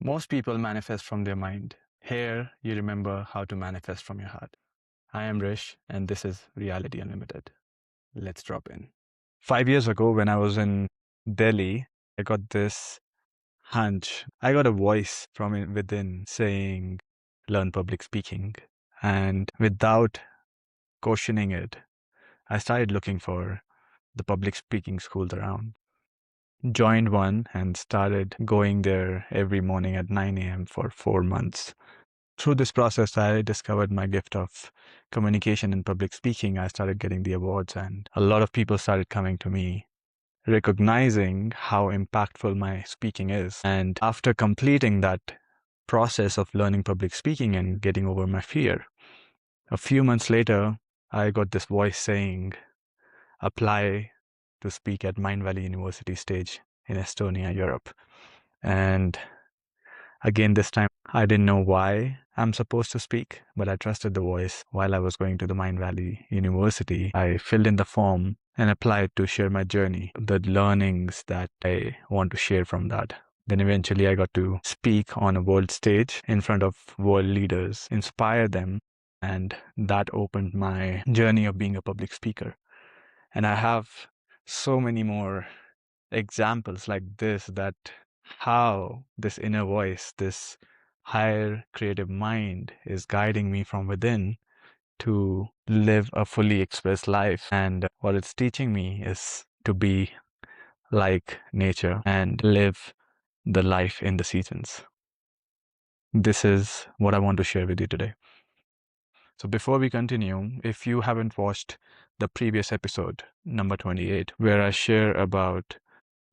Most people manifest from their mind. Here, you remember how to manifest from your heart. I am Rish, and this is Reality Unlimited. Let's drop in. 5 years ago, when I was in Delhi, I got this hunch. I got a voice from within saying, learn public speaking. And without questioning it, I started looking for the public speaking schools around. Joined one and started going there every morning at 9 a.m. for 4 months. Through this process, I discovered my gift of communication and public speaking. I started getting the awards, and a lot of people started coming to me, recognizing how impactful my speaking is. And after completing that process of learning public speaking and getting over my fear, a few months later, I got this voice saying, apply to speak at Mind Valley University stage in Estonia, Europe. And again, this time I didn't know why I'm supposed to speak, but I trusted the voice. While I was going to the Mind Valley University, I filled in the form and applied to share my journey, the learnings that I want to share from that. Then eventually I got to speak on a world stage in front of world leaders, inspire them, and that opened my journey of being a public speaker. And I have so many more examples like this, that how this inner voice, this higher creative mind is guiding me from within to live a fully expressed life. And what it's teaching me is to be like nature and live the life in the seasons. This is what I want to share with you today. So before we continue, if you haven't watched the previous episode, number 28, where I share about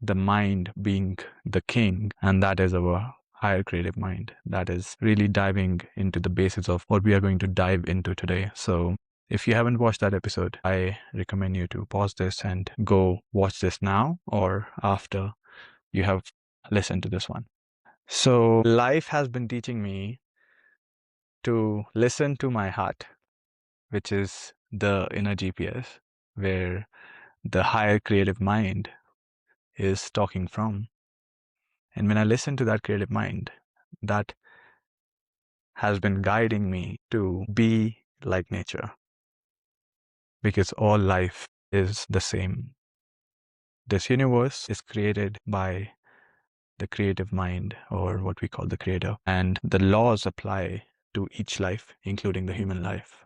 the mind being the king, and that is our higher creative mind, that is really diving into the basics of what we are going to dive into today. So if you haven't watched that episode, I recommend you to pause this and go watch this now or after you have listened to this one. So life has been teaching me to listen to my heart, which is the inner GPS, where the higher creative mind is talking from. And when I listen to that creative mind, that has been guiding me to be like nature, because all life is the same. This universe is created by the creative mind, or what we call the creator, and the laws apply to each life, including the human life.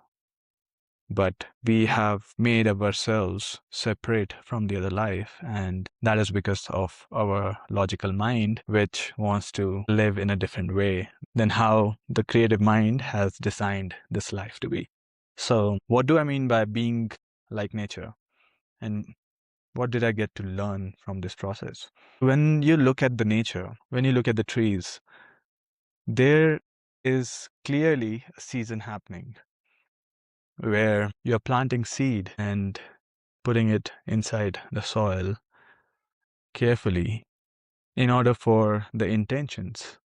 But we have made ourselves separate from the other life, and that is because of our logical mind, which wants to live in a different way than how the creative mind has designed this life to be. So what do I mean by being like nature? And what did I get to learn from this process? When you look at the nature, when you look at the trees, there is clearly a season happening where you're planting seed and putting it inside the soil carefully in order for the intentions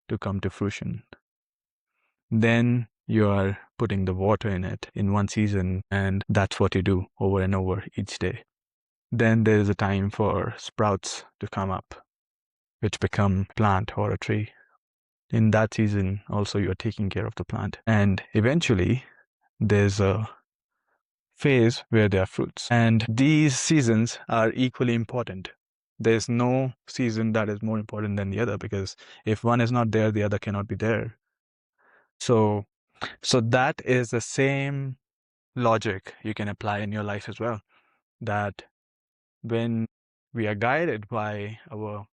to come to fruition. Then you are putting the water in it in one season, and that's what you do over and over each day. Then there is a time for sprouts to come up, which become a plant or a tree. In that season, also you are taking care of the plant. And eventually, there's a phase where there are fruits. And these seasons are equally important. There's no season that is more important than the other, because if one is not there, the other cannot be there. So that is the same logic you can apply in your life as well. That when we are guided by our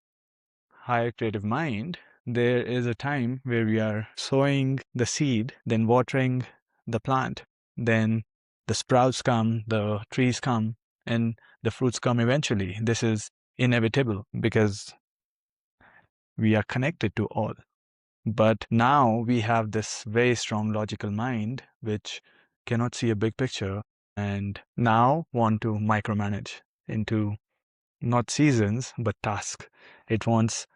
higher creative mind, there is a time where we are sowing the seed, then watering the plant, then the sprouts come, the trees come, and the fruits come eventually. This is inevitable because we are connected to all. But now we have this very strong logical mind which cannot see a big picture and now want to micromanage into not seasons, but tasks. It wants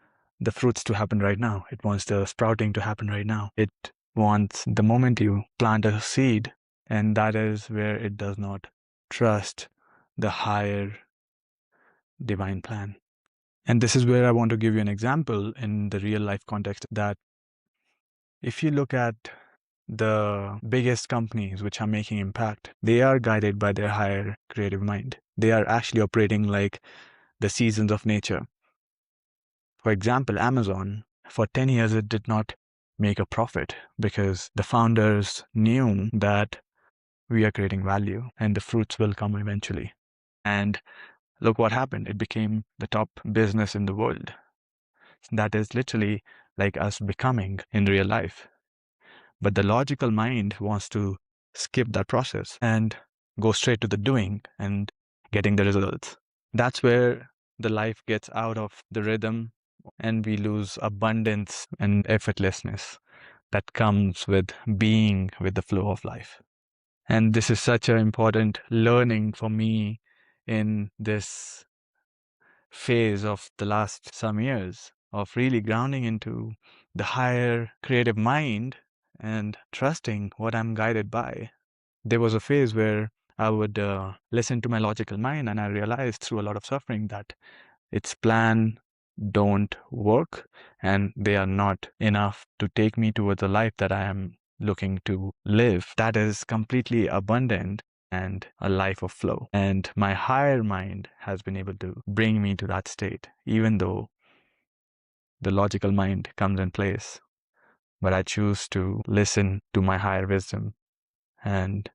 the fruits to happen right now. It wants the sprouting to happen right now. It wants the moment you plant a seed, and that is where it does not trust the higher divine plan. And this is where I want to give you an example in the real life context that if you look at the biggest companies which are making impact, they are guided by their higher creative mind. They are actually operating like the seasons of nature. For example, Amazon, for 10 years, it did not make a profit because the founders knew that we are creating value and the fruits will come eventually. And look what happened. It became the top business in the world. That is literally like us becoming in real life. But the logical mind wants to skip that process and go straight to the doing and getting the results. That's where the life gets out of the rhythm and we lose abundance and effortlessness that comes with being with the flow of life. And this is such an important learning for me in this phase of the last some years of really grounding into the higher creative mind and trusting what I'm guided by. There was a phase where I would listen to my logical mind, and I realized through a lot of suffering that its plan don't work and they are not enough to take me towards a life that I am looking to live that is completely abundant and a life of flow. And my higher mind has been able to bring me to that state, even though the logical mind comes in place. But I choose to listen to my higher wisdom and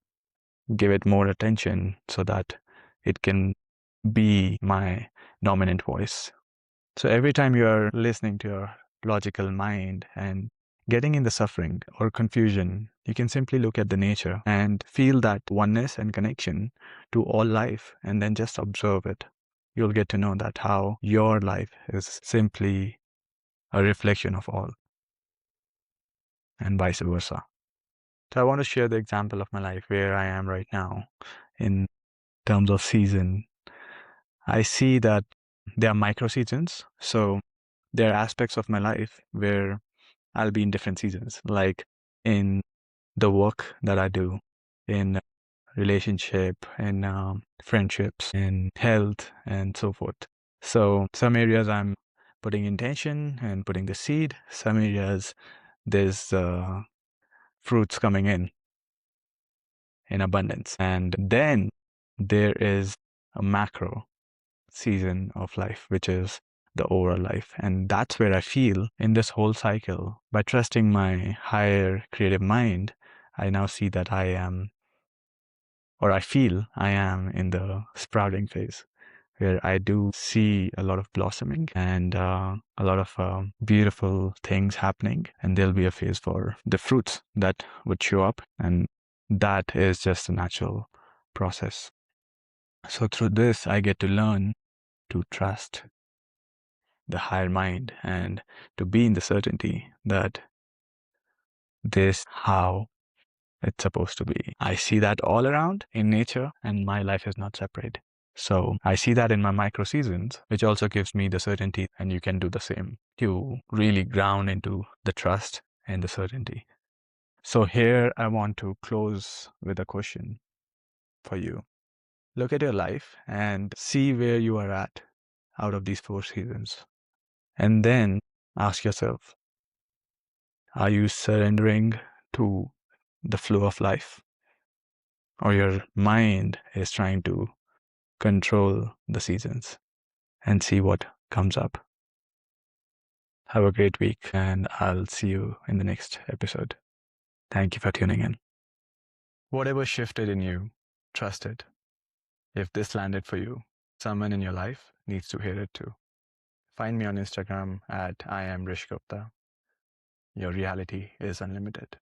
give it more attention so that it can be my dominant voice. So every time you are listening to your logical mind and getting in the suffering or confusion, you can simply look at the nature and feel that oneness and connection to all life and then just observe it. You'll get to know that how your life is simply a reflection of all and vice versa. So I want to share the example of my life where I am right now in terms of season. I see that there are microseasons. So there are aspects of my life where I'll be in different seasons, like in the work that I do, in relationship, in friendships, in health, and so forth. So some areas I'm putting intention and putting the seed. Some areas there's fruits coming in abundance. And then there is a macro season of life, which is the overall life. And that's where I feel in this whole cycle, by trusting my higher creative mind, I now see that I am, or I feel I am in the sprouting phase, where I do see a lot of blossoming and a lot of beautiful things happening. And there'll be a phase for the fruits that would show up. And that is just a natural process. So through this, I get to learn to trust the higher mind and to be in the certainty that this how it's supposed to be. I see that all around in nature, and my life is not separate. So I see that in my micro seasons, which also gives me the certainty, and you can do the same. You really ground into the trust and the certainty. So here I want to close with a question for you. Look at your life and see where you are at out of these 4 seasons. And then ask yourself, are you surrendering to the flow of life? Or your mind is trying to control the seasons? And see what comes up. Have a great week, and I'll see you in the next episode. Thank you for tuning in. Whatever shifted in you, trust it. If this landed for you, someone in your life needs to hear it too. Find me on Instagram at I am Rish Gupta. Your reality is unlimited.